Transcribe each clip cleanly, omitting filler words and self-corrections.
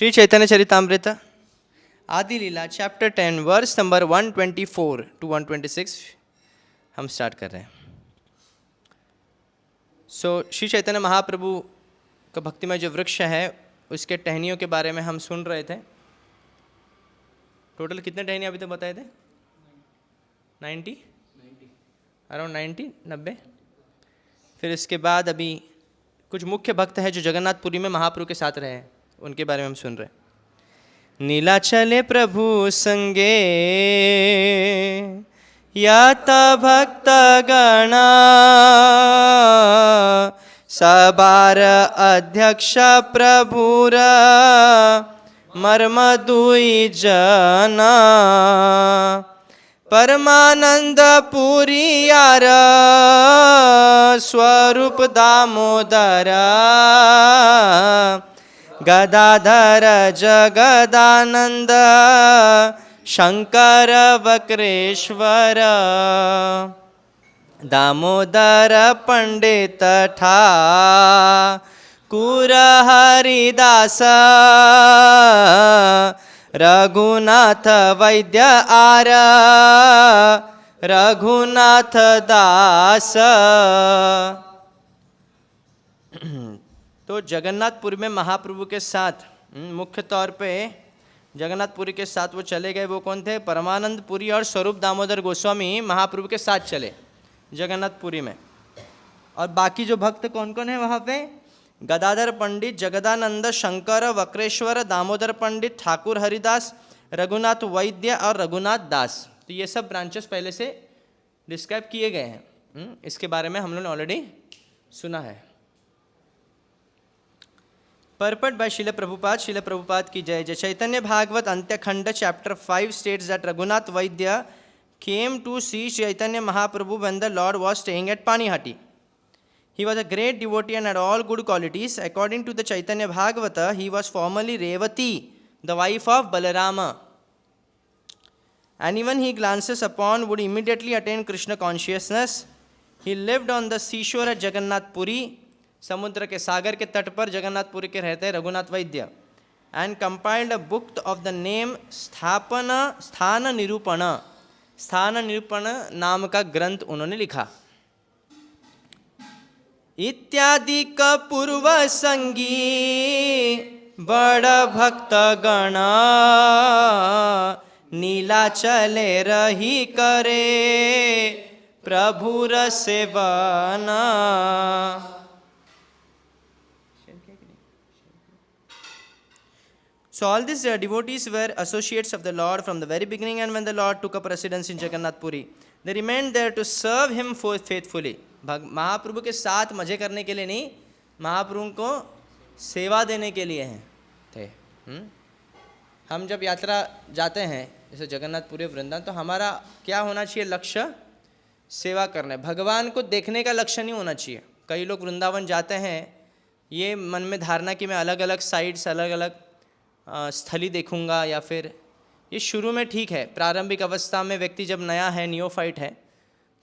श्री चैतन्य चरितामृत आदि लीला chapter 10 verse number 124 to 126 हम start कर रहे हैं। श्री चैतन्य महाप्रभु का भक्तिमय जो वृक्ष है उसके टहनियों के बारे में हम सुन रहे थे। टोटल कितने टहनियाँ अभी तक बताए थे? 90 अराउंड 90। फिर इसके बाद अभी कुछ मुख्य भक्त हैं जो जगन्नाथपुरी में महाप्रभु के साथ रहे हैं, उनके बारे में हम सुन रहे हैं। नीलाचले प्रभु संगे याता भक्त गणा सबार अध्यक्ष प्रभुर मर्म दुई जना परमानंद पुरी यार स्वरूप दामोदर गदाधर जगदानंद शंकर वक्रेश्वर दामोदर पंडित ठाकुर हरिदास रघुनाथ वैद्य आर रघुनाथ दास। तो जगन्नाथपुरी में महाप्रभु के साथ मुख्य तौर पे जगन्नाथपुरी के साथ वो चले गए। वो कौन थे? परमानंद पुरी और स्वरूप दामोदर गोस्वामी महाप्रभु के साथ चले जगन्नाथपुरी में। और बाकी जो भक्त कौन कौन है वहाँ पे? गदाधर पंडित, जगदानंद, शंकर, वक्रेश्वर, दामोदर पंडित, ठाकुर हरिदास, रघुनाथ वैद्य और रघुनाथ दास। तो ये सब ब्रांचेस पहले से डिस्क्राइब किए गए हैं। इसके बारे में हम लोगों ने ऑलरेडी सुना है। Purport by Srila Prabhupada की जय जय। चैतन्य Bhagavat अंत्यखंड chapter 5 states that Raghunath Vaidya came to see Chaitanya Mahaprabhu when the Lord was staying at Panihati. He was a great devotee and had all good qualities. According to the Chaitanya Bhagavata, he was formerly Revati, the wife of Balarama. Anyone he glances upon would immediately attain Krishna consciousness. He lived on the seashore at Jagannath Puri. समुद्र के सागर के तट पर जगन्नाथपुरी के रहते हैं रघुनाथ वैद्य। And compiled a book of the name स्थान निरूपण नाम का ग्रंथ उन्होंने लिखा। इत्यादि का पूर्व संगी बड़ भक्त गण नीलाचले रही करे प्रभुर सेवना। So all these devotees were associates of the Lord from the very beginning, and when the Lord took up residence in Jagannath Puri, they remained there to serve him faithfully. महाप्रभु के साथ मजे करने के लिए नहीं, महाप्रभु को सेवा देने के लिए हैं थे। हम जब यात्रा जाते हैं जैसे जगन्नाथपुरी वृंदावन, तो हमारा क्या होना चाहिए? लक्ष्य सेवा करना है। भगवान को देखने का लक्ष्य नहीं होना चाहिए। कई लोग वृंदावन जाते हैं ये मन में धारणा कि मैं अलग अलग साइट्स, अलग अलग स्थली देखूंगा, या फिर ये शुरू में ठीक है। प्रारंभिक अवस्था में व्यक्ति जब नया है, नियोफाइट है,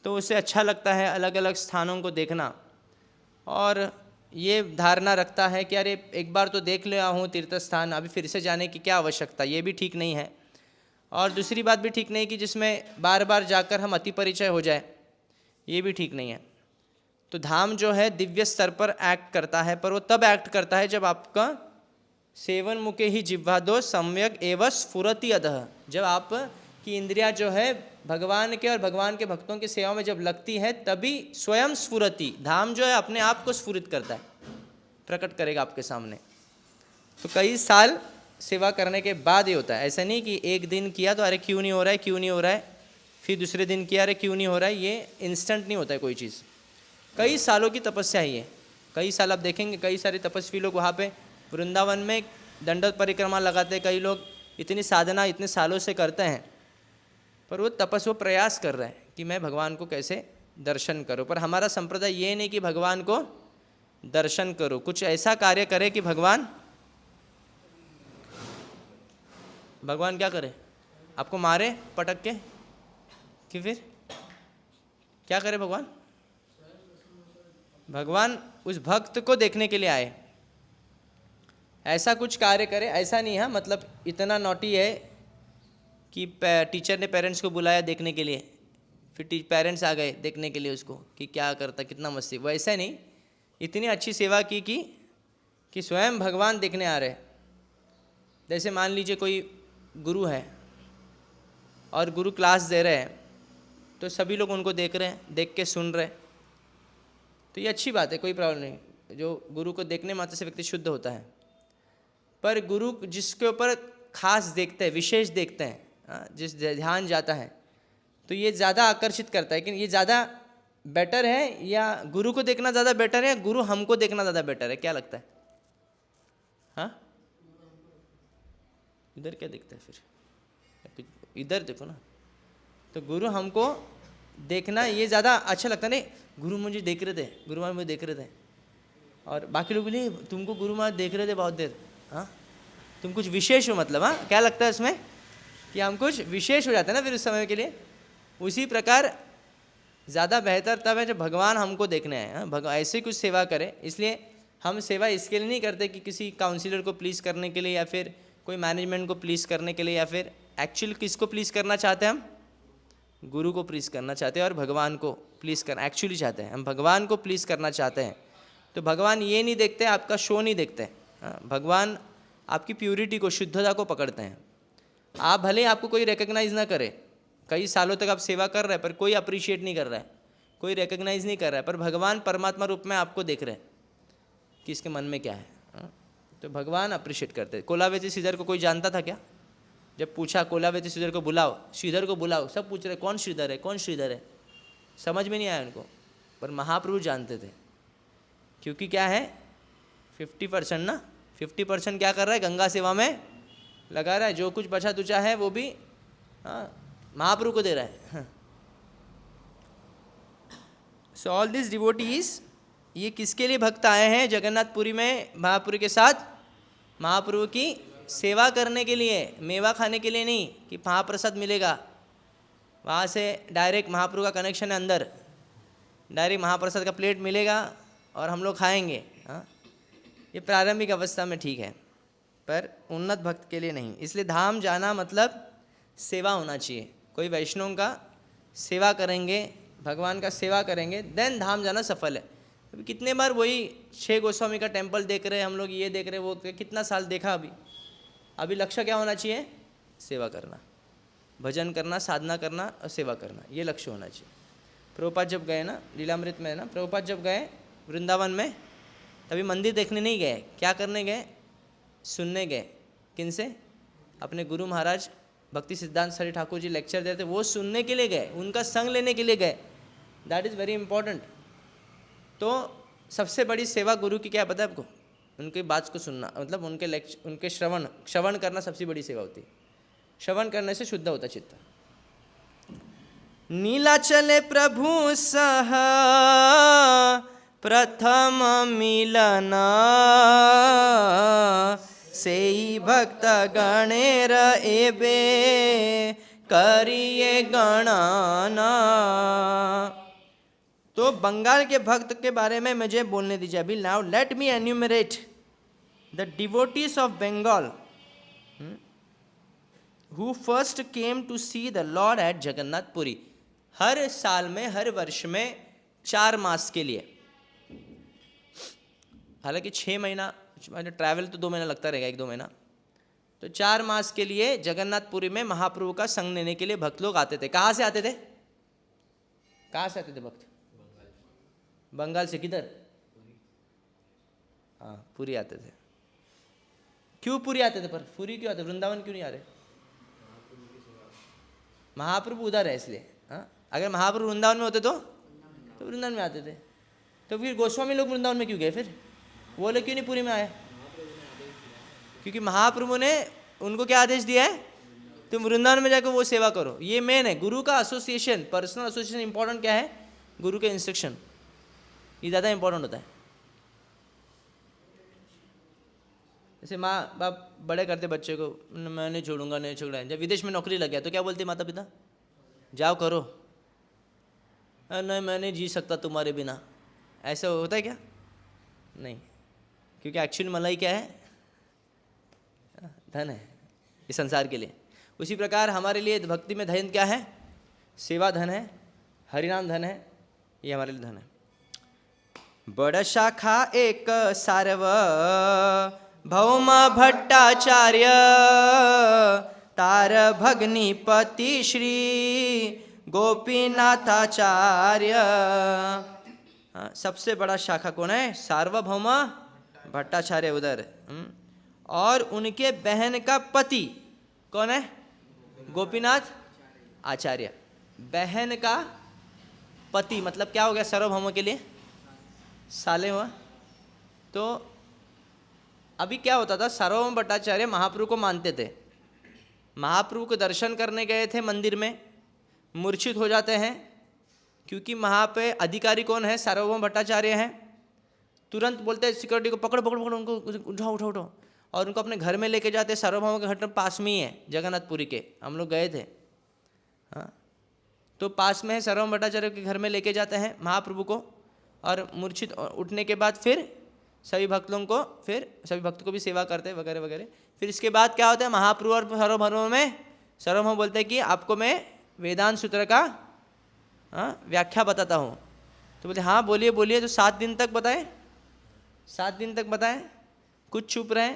तो उसे अच्छा लगता है अलग अलग स्थानों को देखना, और ये धारणा रखता है कि अरे एक बार तो देख लिया हूँ तीर्थ स्थान, अभी फिर से जाने की क्या आवश्यकता। ये भी ठीक नहीं है। और दूसरी बात भी ठीक नहीं कि जिसमें बार बार जाकर हम अति परिचय हो जाए, ये भी ठीक नहीं है। तो धाम जो है दिव्य स्तर पर एक्ट करता है, पर वो तब एक्ट करता है जब आपका सेवन मुके ही जिह्वादो सम्यक एवं स्फुरति अधः। जब आप की इंद्रिया जो है भगवान के और भगवान के भक्तों की सेवा में जब लगती है, तभी स्वयं स्फुरति, धाम जो है अपने आप को स्फुरित करता है, प्रकट करेगा आपके सामने। तो कई साल सेवा करने के बाद ये होता है। ऐसा नहीं कि एक दिन किया तो अरे क्यों नहीं हो रहा है, फिर दूसरे दिन किया अरे क्यों नहीं हो रहा है। ये इंस्टेंट नहीं होता है कोई चीज़, कई सालों की तपस्या ही है। कई साल आप देखेंगे कई सारे तपस्वी लोग वहाँ पे वृंदावन में दंडवत परिक्रमा लगाते। कई लोग इतनी साधना इतने सालों से करते हैं, पर वो प्रयास कर रहे हैं कि मैं भगवान को कैसे दर्शन करूं। पर हमारा संप्रदाय ये नहीं कि भगवान को दर्शन करो, कुछ ऐसा कार्य करे कि भगवान क्या करे? आपको मारे पटक के कि फिर क्या करे? भगवान उस भक्त को देखने के लिए आए। ऐसा कुछ कार्य करे, ऐसा नहीं है मतलब इतना नॉटी है कि टीचर ने पेरेंट्स को बुलाया देखने के लिए, फिर पेरेंट्स आ गए देखने के लिए उसको कि क्या करता, कितना मस्ती, वैसा नहीं, इतनी अच्छी सेवा की कि स्वयं भगवान देखने आ रहे। जैसे मान लीजिए कोई गुरु है और गुरु क्लास दे रहे हैं, तो सभी लोग उनको देख रहे हैं, देख के सुन रहे, तो ये अच्छी बात है, कोई प्रॉब्लम नहीं। जो गुरु को देखने मात्र से व्यक्ति शुद्ध होता है, पर गुरु जिसके ऊपर खास देखते हैं, विशेष देखते हैं, जिस ध्यान जाता है, तो ये ज़्यादा आकर्षित करता है कि ये ज़्यादा बेटर है, या गुरु को देखना ज़्यादा बेटर है, या गुरु हमको देखना ज़्यादा बेटर है, क्या लगता है? हाँ, इधर क्या दिखता है फिर? इधर देखो ना। तो गुरु हमको देखना ये ज़्यादा अच्छा लगता नहीं, गुरु मुझे देख रहे थे, गुरु महाराज मुझे देख रहे थे, और बाकी लोग बोले तुमको गुरु महाराज देख रहे थे बहुत देर, हाँ तुम कुछ विशेष हो, मतलब हाँ क्या लगता है इसमें कि हम कुछ विशेष हो जाते हैं ना फिर उस समय के लिए। उसी प्रकार ज़्यादा बेहतर तब है जब भगवान हमको देखने आए, भगवान ऐसे कुछ सेवा करें। इसलिए हम सेवा इसके लिए नहीं करते कि किसी काउंसिलर को प्लीज़ करने के लिए, या फिर कोई मैनेजमेंट को प्लीज़ करने के लिए, या फिर एक्चुअल किसको प्लीज़ करना चाहते हैं हम? गुरु को प्लीज़ करना चाहते हैं और भगवान को प्लीज़ करना एक्चुअली चाहते हैं, हम भगवान को प्लीज़ करना चाहते हैं। तो भगवान ये नहीं देखते, आपका शो नहीं देखते, भगवान आपकी प्यूरिटी को, शुद्धता को पकड़ते हैं। आप भले आपको कोई रिकग्नाइज़ ना करे, कई सालों तक आप सेवा कर रहे हैं पर कोई अप्रिशिएट नहीं कर रहा है, कोई रिकग्नाइज़ नहीं कर रहा है, पर भगवान परमात्मा रूप में आपको देख रहे हैं कि इसके मन में क्या है, तो भगवान अप्रिशिएट करते हैं। कोलावेती श्रीधर को कोई जानता था क्या? जब पूछा कोलावेती श्रीधर को बुलाओ, श्रीधर को बुलाओ, सब पूछ रहे कौन श्रीधर है, कौन श्रीधर है, समझ में नहीं आया उनको, पर महाप्रभु जानते थे। क्योंकि क्या है, 50% ना, 50% क्या कर रहा है, गंगा सेवा में लगा रहा है, जो कुछ बचा तुचा है वो भी महाप्रभु को दे रहा है। सो ऑल दिस डिवोटीज, ये किसके लिए भक्त आए हैं जगन्नाथपुरी में महाप्रभु के साथ? महाप्रभु की सेवा करने के लिए, मेवा खाने के लिए नहीं कि महाप्रसाद मिलेगा, वहाँ से डायरेक्ट महाप्रभु का कनेक्शन है अंदर, डायरेक्ट महाप्रसाद का प्लेट मिलेगा और हम लोग खाएंगे। ये प्रारंभिक अवस्था में ठीक है, पर उन्नत भक्त के लिए नहीं। इसलिए धाम जाना मतलब सेवा होना चाहिए। कोई वैष्णव का सेवा करेंगे, भगवान का सेवा करेंगे, देन धाम जाना सफल है। अभी कितने बार वही 6 गोस्वामी का टेम्पल देख रहे हैं हम लोग, ये देख रहे वो, कितना साल देखा। अभी लक्ष्य क्या होना चाहिए? सेवा करना, भजन करना, साधना करना और सेवा करना, ये लक्ष्य होना चाहिए। प्रभुपाद जब गए ना, लीलामृत में है ना, प्रभुपाद जब गए वृंदावन में, तभी मंदिर देखने नहीं गए, क्या करने गए? सुनने गए। किन से? अपने गुरु महाराज भक्ति सिद्धांत सरी ठाकुर जी लेक्चर देते, वो सुनने के लिए गए, उनका संग लेने के लिए गए। That is very important. तो सबसे बड़ी सेवा गुरु की क्या पता है आपको? उनकी बात को सुनना, मतलब उनके लेक्चर, उनके श्रवण करना सबसे बड़ी सेवा होती है। श्रवण करने से शुद्ध होता चित्त। नीलाचले प्रभु सह प्रथम मिलना, सेई भक्त गणेर एबे करिए गणना। तो बंगाल के भक्त के बारे में मुझे बोलने दीजिए अभी। Now let me enumerate the devotees of Bengal who first came to see the Lord at Jagannath Puri। हर साल में, हर वर्ष में 4 मास के लिए, हालांकि 6 महीना ट्रैवल तो 2 महीना लगता रहेगा, 1-2 महीना, तो 4 मास के लिए जगन्नाथपुरी में महाप्रभु का संग लेने के लिए भक्त लोग आते थे। कहाँ से आते थे? कहाँ से आते थे भक्त? बंगाल से। किधर? हाँ, पुरी आते थे। क्यों पुरी आते थे? पर पुरी क्यों आते? वृंदावन क्यों नहीं आ रहे? महाप्रभु उधर है इसलिए। हाँ, अगर महाप्रभु वृंदावन में होते तो वृंदावन में आते थे। तो फिर गोस्वामी लोग वृंदावन में क्यों गए? फिर वो लोग क्यों नहीं पुरी में आए? क्योंकि महाप्रभु ने उनको क्या आदेश दिया है? तुम वृंदावन में जाकर वो सेवा करो। ये मेन है, गुरु का एसोसिएशन, पर्सनल एसोसिएशन इंपॉर्टेंट क्या है? गुरु के इंस्ट्रक्शन, ये ज़्यादा इंपॉर्टेंट होता है। जैसे माँ बाप बड़े करते बच्चे को, मैं नहीं छोड़ूंगा, नहीं छोड़ा। जब विदेश में नौकरी लग गया तो क्या बोलते माता पिता? जाओ करो। नहीं, मैं नहीं जी सकता तुम्हारे बिना। ऐसा होता है क्या? नहीं, क्योंकि एक्चुअल मलाई क्या है? धन है इस संसार के लिए। उसी प्रकार हमारे लिए भक्ति में धन क्या है? सेवा धन है, हरिनाम धन है, ये हमारे लिए धन है। बड़ शाखा एक सार्व भौम भट्टाचार्य तार भग्निपति श्री गोपीनाथाचार्य। सबसे बड़ा शाखा कौन है? सार्वभौम भट्टाचार्य उधर। और उनके बहन का पति कौन है? गोपीनाथ आचार्य। बहन का पति मतलब क्या हो गया? सार्वभौम के लिए साले हुआ। तो अभी क्या होता था? सार्वभौम भट्टाचार्य महाप्रभु को मानते थे। महाप्रभु को दर्शन करने गए थे मंदिर में, मूर्छित हो जाते हैं क्योंकि वहाँ पे अधिकारी कौन है? सार्वभौम भट्टाचार्य हैं। तुरंत बोलते हैं सिक्योरिटी को, पकड़ो पकड़ो पकड़ो, उनको उठाओ उठाओ उठाओ, और उनको अपने घर में लेके जाते। सार्वभौम का घर पास में ही है, जगन्नाथपुरी के, हम लोग गए थे। हाँ, तो पास में है, सार्वभौम भट्टाचार्य के घर में लेके जाते हैं महाप्रभु को। और मूर्छित उठने के बाद फिर सभी भक्तों को, फिर सभी भक्तों को भी सेवा करते हैं वगैरह वगैरह। फिर इसके बाद क्या होता है? महाप्रभु और सार्वभौम में सार्वभौम बोलते हैं कि आपको मैं वेदांत सूत्र का व्याख्या बताता हूँ। तो बोलते हाँ बोलिए बोलिए। तो 7 दिन तक बताएं, 7 दिन तक बताएं, कुछ चुप रहे।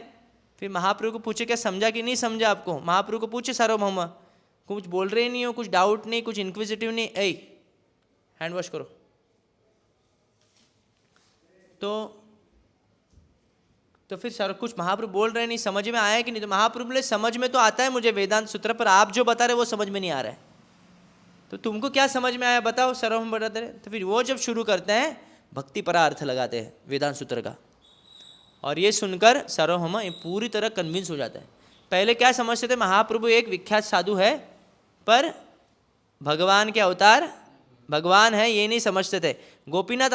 फिर महाप्रभु को पूछे क्या समझा कि नहीं समझा आपको? महाप्रभु को पूछे सार्वभौम, कुछ बोल रहे नहीं हो, कुछ डाउट नहीं, कुछ इंक्विजिटिव नहीं, ऐ हैंड वॉश करो। तो फिर सर कुछ महाप्रभु बोल रहे नहीं, समझ में आया कि नहीं? तो महाप्रभु बोले समझ में तो आता है मुझे वेदांत सूत्र, पर आप जो बता रहे वो समझ में नहीं आ रहा है। तो तुमको क्या समझ में आया बताओ? सार्वभौम बताते रहे। तो फिर वो जब शुरू करते हैं भक्ति परा अर्थ लगाते हैं वेदांत सूत्र का, और ये सुनकर सार्वभौम पूरी तरह कन्विंस हो जाता है। पहले क्या समझते थे? महाप्रभु एक विख्यात साधु है, पर भगवान के अवतार भगवान है, ये नहीं समझते थे। गोपीनाथ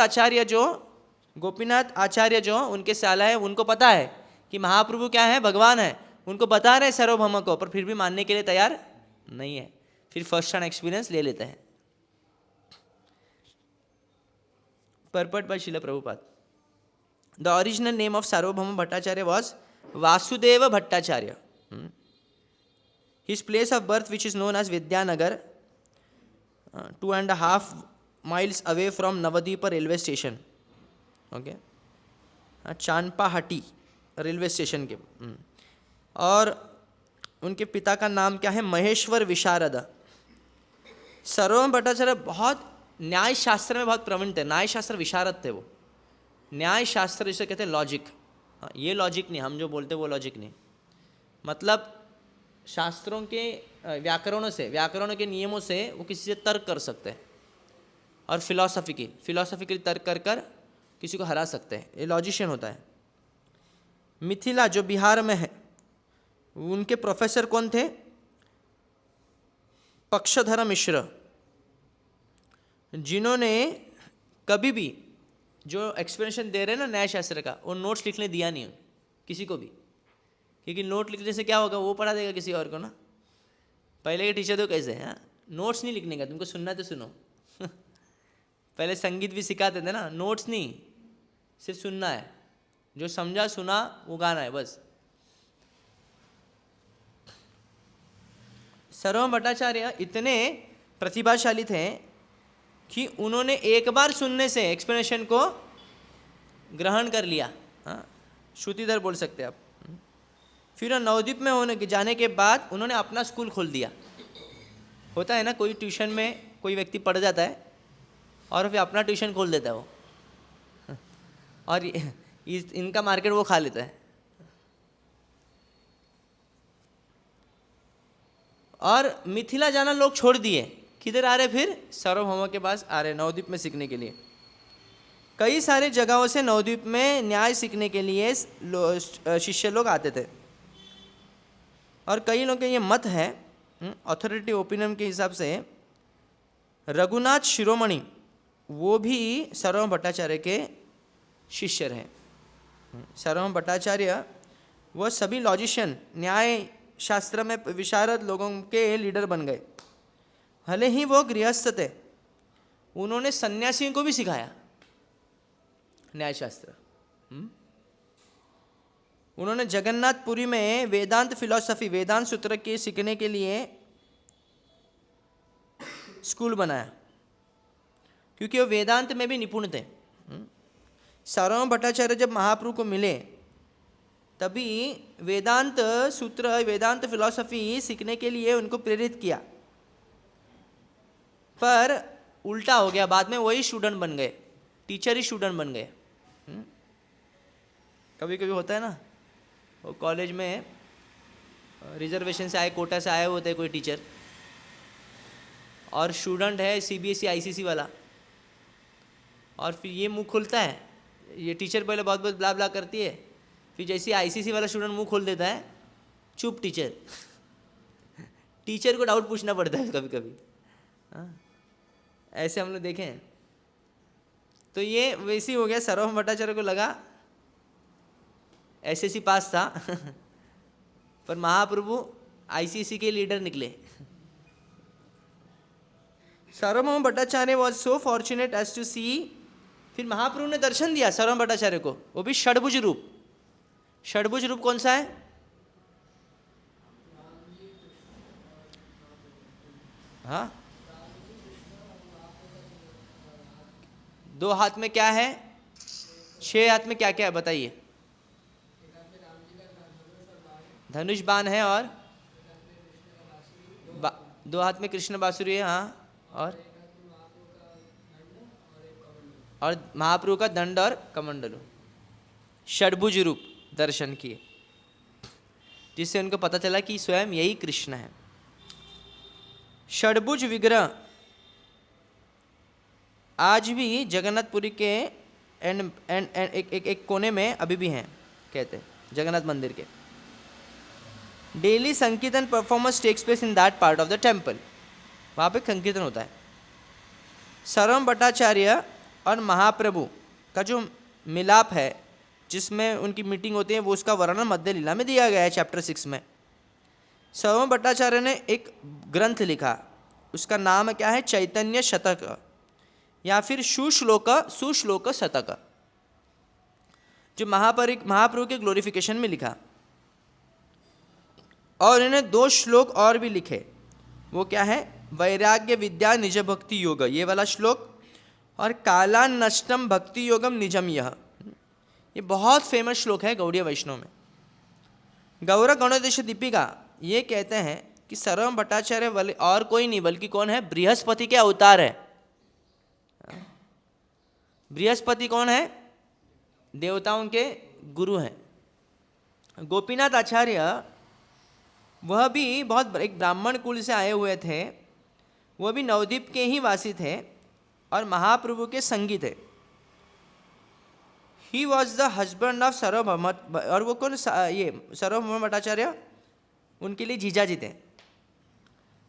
आचार्य जो उनके साला है, उनको पता है कि महाप्रभु क्या है? भगवान है। उनको बता रहे सार्वभौम को, पर फिर भी मानने के लिए तैयार नहीं है। फिर फर्स्ट हैंड एक्सपीरियंस ले लेते हैं। Purport by Srila Prabhupada. The original name of Sarvabhauma Bhattacharya was Vasudeva Bhattacharya. His place of birth, which is known as Vidyanagar, 2.5 miles away from Navadvipa railway station. Okay, Chandpahati railway station के। और उनके पिता का नाम क्या है? महेश्वर विशारद। सार्वभौम भट्टाचार्य बहुत न्याय शास्त्र में बहुत प्रवीण थे, न्याय शास्त्र विशारद थे वो। न्याय शास्त्र जिसे कहते हैं लॉजिक, ये लॉजिक नहीं, हम जो बोलते हैं वो लॉजिक नहीं, मतलब शास्त्रों के व्याकरणों के नियमों से वो किसी से तर्क कर सकते हैं, और फिलॉसफिकली तर्क कर किसी को हरा सकते हैं। ये लॉजिशियन होता है। मिथिला जो बिहार में है, उनके प्रोफेसर कौन थे? पक्षधर मिश्र, जिन्होंने कभी भी जो एक्सप्लेनेशन दे रहे हैं ना न्याय शास्त्र का, वो नोट्स लिखने दिया नहीं किसी को भी, क्योंकि नोट लिखने से क्या होगा? वो पढ़ा देगा किसी और को ना। पहले के टीचर तो कैसे हैं, नोट्स नहीं लिखने का, तुमको सुनना तो सुनो। पहले संगीत भी सिखाते थे ना, नोट्स नहीं, सिर्फ सुनना है, जो समझा सुना वो गाना है बस। सार्वभौम भट्टाचार्य इतने प्रतिभाशाली थे कि उन्होंने एक बार सुनने से एक्सप्लेनेशन को ग्रहण कर लिया। श्रुतिधर बोल सकते हैं आप। फिर नवद्वीप में जाने के बाद उन्होंने अपना स्कूल खोल दिया। होता है ना, कोई ट्यूशन में कोई व्यक्ति पढ़ जाता है और फिर अपना ट्यूशन खोल देता है वो, और इनका मार्केट वो खा लेता है। और मिथिला जाना लोग छोड़ दिए, किधर आ रहे? फिर सार्वभौम के पास आ रहे, नवद्वीप में सीखने के लिए। कई सारे जगहों से नवद्वीप में न्याय सीखने के लिए शिष्य लोग आते थे, और कई लोगों के ये मत है, अथॉरिटी ओपिनियन के हिसाब से, रघुनाथ शिरोमणि वो भी सार्वभौम भट्टाचार्य के शिष्य हैं। सार्वभौम भट्टाचार्य वो सभी लॉजिशियन, न्याय शास्त्र में विशारद लोगों के लीडर बन गए। भले ही वो गृहस्थ थे, उन्होंने सन्यासियों को भी सिखाया न्याय शास्त्र। उन्होंने जगन्नाथपुरी में वेदांत फिलॉसफी, वेदांत सूत्र के सीखने के लिए स्कूल बनाया, क्योंकि वो वेदांत में भी निपुण थे। सार्वभौम भट्टाचार्य जब महाप्रभु को मिले तभी वेदांत सूत्र, वेदांत फिलॉसफी सीखने के लिए उनको प्रेरित किया, पर उल्टा हो गया। बाद में वही स्टूडेंट बन गए, टीचर ही स्टूडेंट बन गए। कभी कभी होता है ना, वो कॉलेज में रिजर्वेशन से आए, कोटा से आए होते हैं कोई टीचर, और स्टूडेंट है सीबीएसई आईसीएसई वाला, और फिर ये मुंह खुलता है, ये टीचर पहले बहुत बहुत ब्ला ब्ला करती है, फिर जैसे आईसीएसई वाला स्टूडेंट मुंह खोल देता है, चुप टीचर। टीचर को डाउट पूछना पड़ता है कभी कभी। ऐसे हम लोग देखे हैं। तो ये वैसे ही हो गया। सार्वभौम भट्टाचार्य को लगा एसएससी पास था पर महाप्रभु आईसीएसई के लीडर निकले। Sarvabhauma Bhattacharya was so fortunate as to see, फिर महाप्रभु ने दर्शन दिया सार्वभौम भट्टाचार्य को, वो भी षड्भुज रूप। षड्भुज रूप कौन सा है? हाँ, दो हाथ में क्या है, 6 हाथ में क्या क्या है बताइए? धनुष बाण है, और 2 हाथ में कृष्ण बांसुरी है। हाँ, और महाप्रभु का दंड और कमंडलू। षड्भुज रूप दर्शन किए, जिससे उनको पता चला कि स्वयं यही कृष्ण है। षड्भुज विग्रह आज भी जगन्नाथपुरी के एक कोने में अभी भी हैं, कहते हैं जगन्नाथ मंदिर के। Daily sankirtan performance takes place in that part of the temple, वहाँ पे संकीर्तन होता है। सार्वभौम भट्टाचार्य और महाप्रभु का जो मिलाप है, जिसमें उनकी मीटिंग होती है, वो उसका वर्णन मध्य लीला में दिया गया है चैप्टर 6 में। सार्वभौम भट्टाचार्य ने एक ग्रंथ लिखा, उसका नाम क्या है? चैतन्य शतक, या फिर सुश्लोक शतक, जो महाप्रभु के ग्लोरिफिकेशन में लिखा। और इन्हें 2 श्लोक और भी लिखे, वो क्या है? वैराग्य विद्या निज भक्ति योग, ये वाला श्लोक, और काला नष्टम भक्ति योगम निजम यह, ये बहुत फेमस श्लोक है गौड़ीय वैष्णव में। गौर गणोदेश दीपिका ये कहते हैं कि सार्वभौम भट्टाचार्य वाले और कोई नहीं बल्कि कौन है? बृहस्पति के अवतार है। बृहस्पति कौन है? देवताओं के गुरु हैं। गोपीनाथ आचार्य वह भी बहुत एक ब्राह्मण कुल से आए हुए थे, वह भी नवद्वीप के ही वासी थे और महाप्रभु के संगी थे। He was the husband of Sarvabhauma, और वो कौन? ये सार्वभौम भट्टाचार्य उनके लिए जीजाजी थे।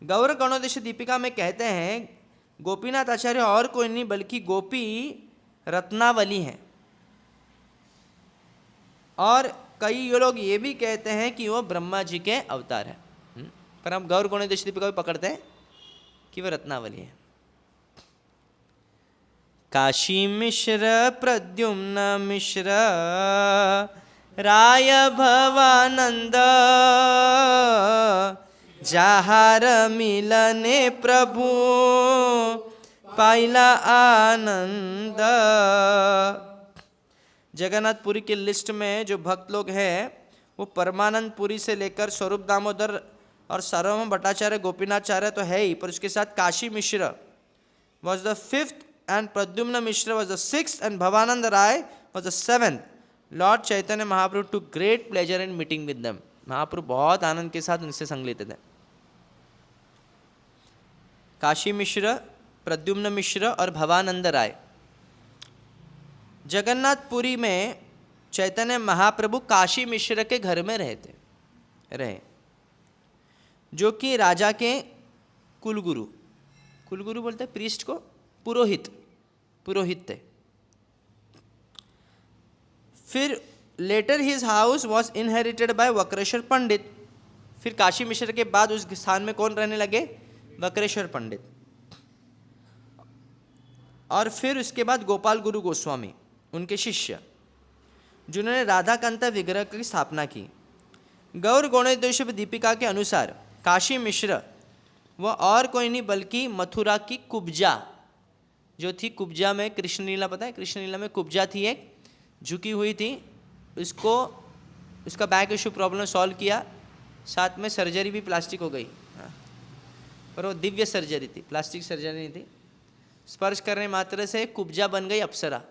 गौर गणोदेश दीपिका में कहते हैं गोपीनाथ आचार्य और कोई नहीं बल्कि गोपी रत्नावली हैं। और कई लोग ये भी कहते हैं कि वो ब्रह्मा जी के अवतार हैं, पर हम गौर गणोदेश दीपिका भी पकड़ते हैं कि वह रत्नावली है। काशी मिश्र प्रद्युम्न मिश्र राय भवानंद, जहार मिलने प्रभु पाइला आनंद। जगन्नाथपुरी की लिस्ट में जो भक्त लोग हैं वो परमानंदपुरी से लेकर स्वरूप दामोदर और सार्वभौम भट्टाचार्य गोपीनाथाचार्य तो है ही, पर उसके साथ Kashi Mishra was the 5th and Pradyumna Mishra was the 6th and Bhavananda Rai was the 7th. Lord Chaitanya Mahaprabhu took great pleasure in meeting with them. महाप्रभु बहुत आनंद के साथ उनसे संग लेते थे। काशी मिश्र, प्रद्युम्न मिश्र और भवानंद राय। जगन्नाथपुरी में चैतन्य महाप्रभु काशी मिश्र के घर में रहे, जो कि राजा के कुलगुरु बोलते हैं प्रीस्ट को, पुरोहित थे। फिर later his house was inherited by Vakreshwar Pandit. फिर काशी मिश्र के बाद उस स्थान में कौन रहने लगे? वक्रेश्वर पंडित। और फिर उसके बाद गोपाल गुरु गोस्वामी उनके शिष्य। जिन्होंने राधाकांत विग्रह की स्थापना की। गौर गौणोद्देश्य दीपिका के अनुसार काशी मिश्र वह और कोई नहीं बल्कि मथुरा की कुब्जा जो थी, कुब्जा में कृष्ण लीला, पता है कृष्ण लीला में कुब्जा थी एक झुकी हुई थी, उसको उसका बैक इशू प्रॉब्लम सॉल्व किया, साथ में सर्जरी भी प्लास्टिक हो गई। हाँ। पर वो दिव्य सर्जरी थी, प्लास्टिक सर्जरी नहीं थी। स्पर्श करने मात्र से कुब्जा बन गई अप्सरा।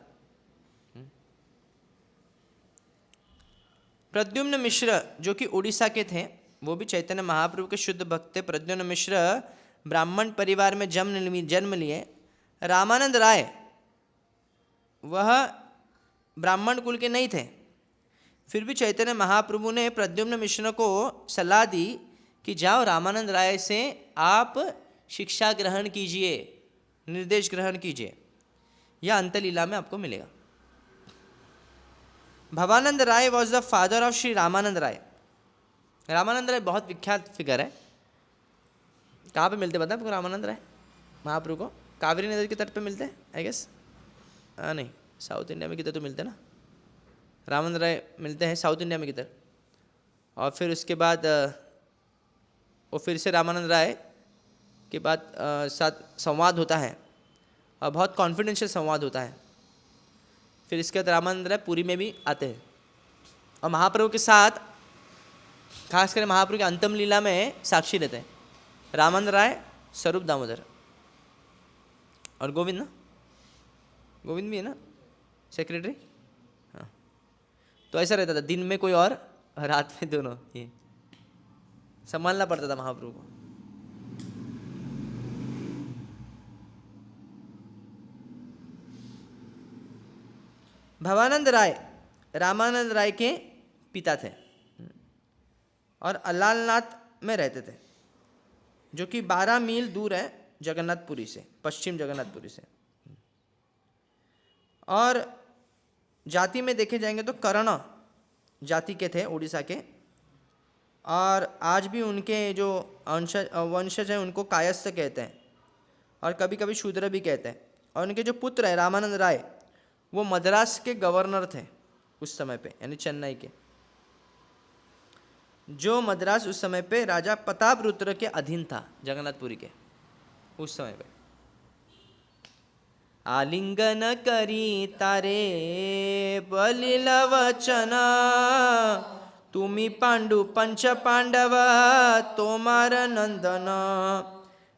प्रद्युम्न मिश्र जो कि उड़ीसा के थे, वो भी चैतन्य महाप्रभु के शुद्ध भक्त थे। प्रद्युम्न मिश्र ब्राह्मण परिवार में जन्म लिए। रामानंद राय वह ब्राह्मण कुल के नहीं थे, फिर भी चैतन्य महाप्रभु ने प्रद्युम्न मिश्र को सलाह दी कि जाओ रामानंद राय से आप शिक्षा ग्रहण कीजिए, निर्देश ग्रहण कीजिए, यह अंतलीला में आपको मिलेगा। Bhavananda Ray was the father of Shri Ramanand Ray. Ramananda Ray बहुत विख्यात फिगर है। कहाँ पे मिलते पता है आपको रामानंद राय महाप्रभु को? कावेरी नदी के तट पे मिलते हैं आई गेस। नहीं, साउथ इंडिया में किधर तो मिलते हैं ना। रामानंद राय मिलते हैं साउथ इंडिया में किधर, और फिर उसके बाद वो फिर से रामानंद राय के बाद साथ संवाद होता है और बहुत कॉन्फिडेंशियल संवाद होता है। फिर इसके बाद रामानंद राय पुरी में भी आते हैं और महाप्रभु के साथ, खासकर महाप्रभु के अंतिम लीला में साक्षी रहते हैं। रामानंद राय, स्वरूप दामोदर और गोविंद ना, गोविंद भी है ना सेक्रेटरी। हाँ, तो ऐसा रहता था, दिन में कोई और रात में दोनों, ये संभालना पड़ता था महाप्रभु को। भवानंद राय रामानंद राय के पिता थे और अलालनाथ में रहते थे, जो कि 12 मील दूर है जगन्नाथपुरी से, पश्चिम जगन्नाथपुरी से। और जाति में देखे जाएंगे तो कर्ण जाति के थे उड़ीसा के, और आज भी उनके जो वंशज हैं उनको कायस्थ कहते हैं और कभी कभी शूद्र भी कहते हैं। और उनके जो पुत्र है रामानंद राय, वो मद्रास के गवर्नर थे उस समय पे, यानी चेन्नई के, जो मद्रास उस समय पे राजा प्रताप रुद्र के अधीन था, जगन्नाथपुरी के उस समय पे। आलिंगन करी तारे बलिल वचन, तुम्ही पांडु पंच पांडव तोमार नंदन।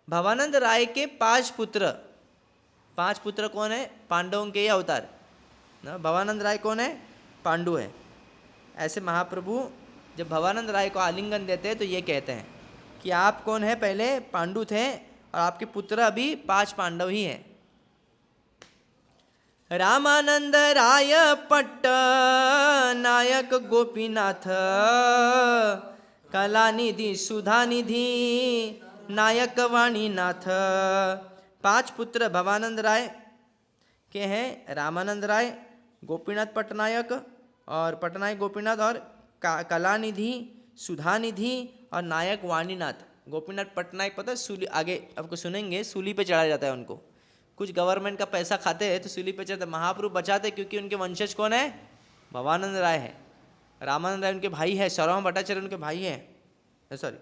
भवानंद राय के 5 पुत्र, 5 पुत्र कौन है? पांडवों के ही अवतार ना। भवानंद राय कौन है? पांडु है। ऐसे महाप्रभु जब भवानंद राय को आलिंगन देते हैं तो ये कहते हैं कि आप कौन है? पहले पांडु थे और आपके पुत्र अभी 5 पांडव ही हैं। रामानंद राय पट्ट नायक गोपीनाथ, कलानिधि सुधानिधि नायक वाणीनाथ। 5 पुत्र भवानंद राय के हैं, रामानंद राय, गोपीनाथ पटनायक और पटनायक गोपीनाथ, और कलानिधि, सुधानिधि और नायक वाणीनाथ। गोपीनाथ पटनायक पता है सूली, आगे आपको सुनेंगे, सूली पे चढ़ाया जाता है उनको। कुछ गवर्नमेंट का पैसा खाते हैं तो सूली पे चढ़ते, महाप्रभु बचाते क्योंकि उनके वंशज कौन है? भवानंद राय है। रामानंद राय उनके भाई है, सौरभ भट्टाचार्य उनके भाई हैं, सॉरी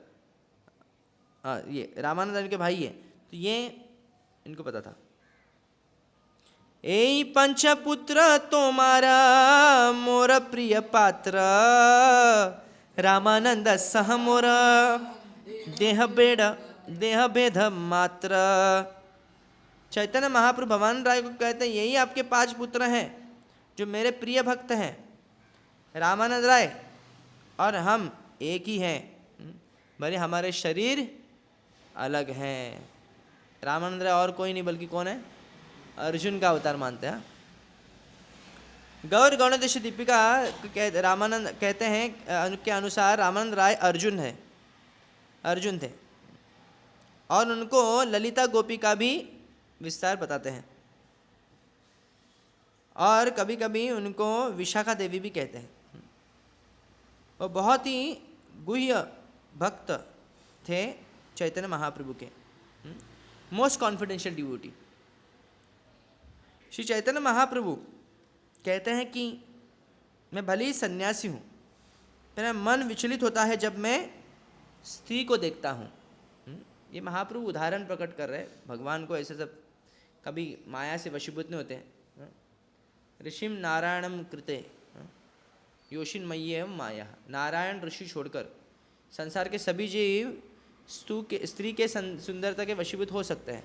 हाँ, ये रामानंद राय उनके भाई है। तो ये इनको पता था। ए पंचपुत्र तुम्हारा मोर प्रिय पात्र, रामानंद सह मोर देह भेद मात्र। चैतन्य महाप्रभु भवानंद राय को कहते हैं यही आपके 5 पुत्र हैं जो मेरे प्रिय भक्त हैं, रामानंद राय और हम एक ही हैं, भले हमारे शरीर अलग हैं। रामानंद राय और कोई नहीं बल्कि कौन है? अर्जुन का अवतार मानते हैं। गौर गौणोद्देश्य दीपिका रामानंद कहते हैं उनके अनुसार रामानंद राय अर्जुन थे और उनको ललिता गोपी का भी विस्तार बताते हैं और कभी कभी उनको विशाखा देवी भी कहते हैं। वो बहुत ही गुह्य भक्त थे चैतन्य महाप्रभु के, most confidential devotee. Shri Chaitanya Mahaprabhu कहते हैं कि मैं भले ही सन्यासी हूँ, मेरा मन विचलित होता है जब मैं स्त्री को देखता हूँ। ये महाप्रभु उदाहरण प्रकट कर रहे हैं। भगवान को ऐसे सब कभी माया से वशीभूत नहीं होते हैं। ऋषिम नारायणम कृते योशिन मय्ये माया। नारायण ऋषि छोड़कर संसार के सभी जीव स्त्री के सुंदरता के वशीभूत हो सकते हैं,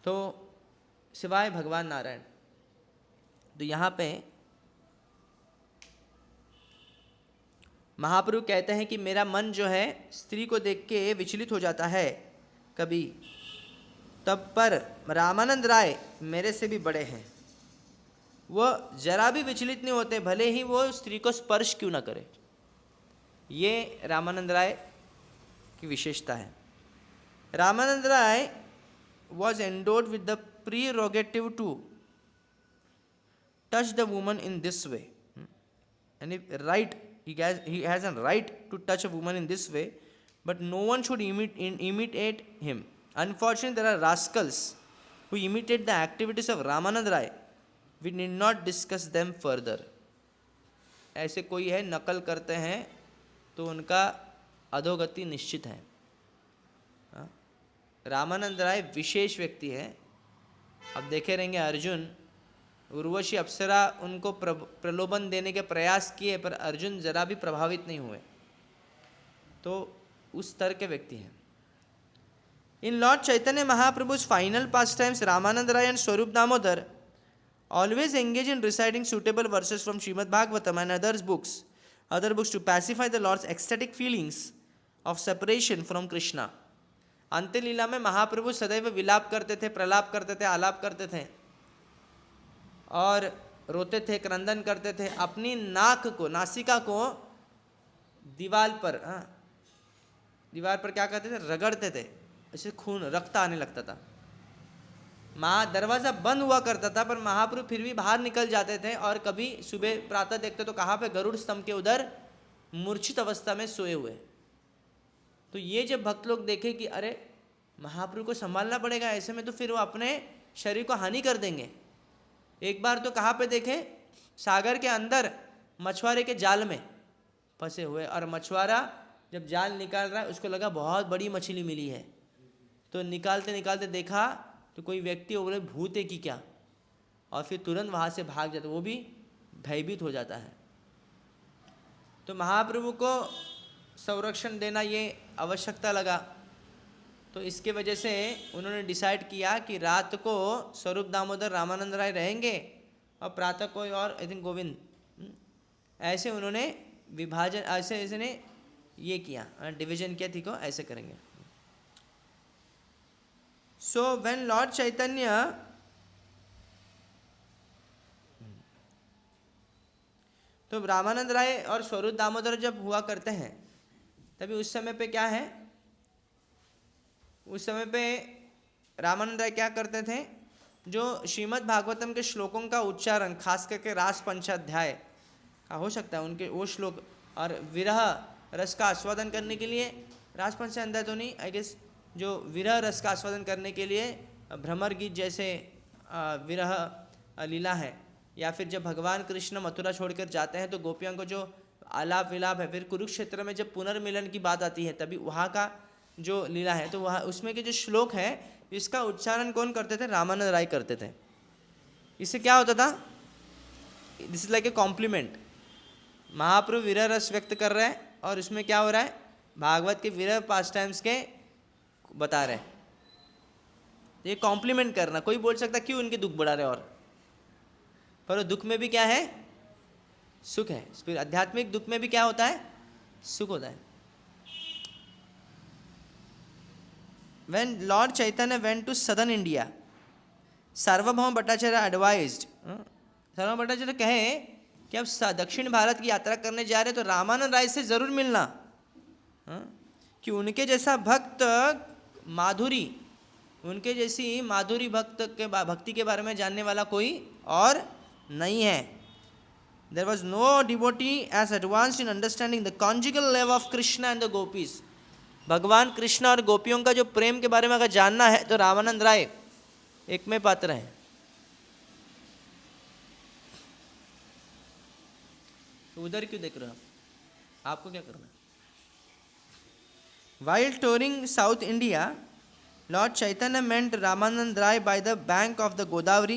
तो सिवाय भगवान नारायण। तो यहाँ पे महाप्रभु कहते हैं कि मेरा मन जो है स्त्री को देख के विचलित हो जाता है कभी, तब पर रामानंद राय मेरे से भी बड़े हैं, वह जरा भी विचलित नहीं होते भले ही वो स्त्री को स्पर्श क्यों ना करे। ये रामानंद राय की विशेषता है। रामानंद राय was endowed with the prerogative to touch the woman in this way, and he has a right to touch a woman in this way, but no one should imitate him. Unfortunately, there are rascals who imitate the activities of Ramanand Rai. We need not discuss them further. ऐसे कोई है नकल करते हैं तो उनका अधोगति निश्चित है। रामानंद राय विशेष व्यक्ति है। अब देखे रहेंगे अर्जुन, उर्वशी अप्सरा उनको प्रलोभन देने के प्रयास किए पर अर्जुन जरा भी प्रभावित नहीं हुए, तो उस स्तर के व्यक्ति हैं। इन Lord Chaitanya महाप्रभु's final pastimes, Ramanand Rai and Swarup Damodar always engage in reciting suitable verses from Srimad Bhagavatam and other books to pacify the Lord's ecstatic feelings of separation from Krishna. अंत्य लीला में महाप्रभु सदैव विलाप करते थे, प्रलाप करते थे, आलाप करते थे और रोते थे, क्रंदन करते थे। अपनी नासिका को दीवार पर क्या करते थे, रगड़ते थे, ऐसे खून रक्त आने लगता था। दरवाज़ा बंद हुआ करता था पर महाप्रभु फिर भी बाहर निकल जाते थे और कभी सुबह प्रातः देखते तो कहाँ पे गरुड़ स्तंभ के उधर मूर्छित अवस्था में सोए हुए। तो ये जब भक्त लोग देखे कि अरे महाप्रभु को संभालना पड़ेगा, ऐसे में तो फिर वो अपने शरीर को हानि कर देंगे। एक बार तो कहाँ पे देखे, सागर के अंदर मछुआरे के जाल में फंसे हुए, और मछुआरा जब जाल निकाल रहा है उसको लगा बहुत बड़ी मछली मिली है, तो निकालते निकालते देखा तो कोई व्यक्ति बोले भूत है कि क्या, और फिर तुरंत वहाँ से भाग जाता, वो भी भयभीत हो जाता है। तो महाप्रभु को संरक्षण देना ये आवश्यकता लगा, तो इसके वजह से उन्होंने डिसाइड किया कि रात को स्वरूप दामोदर रामानंद राय रहेंगे और प्रातः कोई और आई थिंक गोविंद, ऐसे उन्होंने विभाजन ऐसे ने ये किया, डिवीजन किया, ठीक हो ऐसे करेंगे। सो व्हेन लॉर्ड चैतन्य तो रामानंद राय और स्वरूप दामोदर जब हुआ करते हैं तभी उस समय पे क्या है, उस समय पे रामानंद राय क्या करते थे, जो श्रीमद् भागवतम के श्लोकों का उच्चारण खास करके रास पंचाध्याय का हो सकता है उनके वो श्लोक, और विरह रस का आस्वादन करने के लिए, रास पंचाध्याय तो नहीं आई गेस, जो विरह रस का आस्वादन करने के लिए भ्रमर गीत जैसे विरह लीला है, या फिर जब भगवान कृष्ण मथुरा छोड़कर जाते हैं तो गोपियों को जो आलाप विलाप है, फिर कुरुक्षेत्र में जब पुनर्मिलन की बात आती है तभी वहाँ का जो लीला है, तो वहाँ उसमें के जो श्लोक है इसका उच्चारण कौन करते थे, रामानंद राय करते थे। इससे क्या होता था, this is like a compliment. Mahaprabhu विरह रस व्यक्त कर रहे हैं और उसमें क्या हो रहा है, भागवत के विरह पास टाइम्स के बता रहे हैं, ये कॉम्प्लीमेंट करना। कोई बोल सकता क्यों उनके दुख बढ़ा रहे, और पर दुख में भी क्या है, सुख है। फिर आध्यात्मिक दुख में भी क्या होता है, सुख होता है। When Lord Chaitanya went to southern India, Sarvabhauma Bhattacharya advised, Sarvabhauma Bhattacharya कहे कि अब दक्षिण भारत की यात्रा करने जा रहे तो रामानंद राय से जरूर मिलना, कि उनके जैसा भक्त माधुरी, उनके जैसी माधुरी भक्ति के बारे में जानने वाला कोई और नहीं है। There was no devotee as advanced in understanding the conjugal love of Krishna and the gopis. भगवान कृष्ण और गोपियों का जो प्रेम के बारे में अगर जानना है तो रामानंद राय एक में पात्र हैं। तो उधर क्यों देख रहे हो आपको क्या करना है? While touring South India, Lord Chaitanya met Ramanand Rai by the bank of the Godavari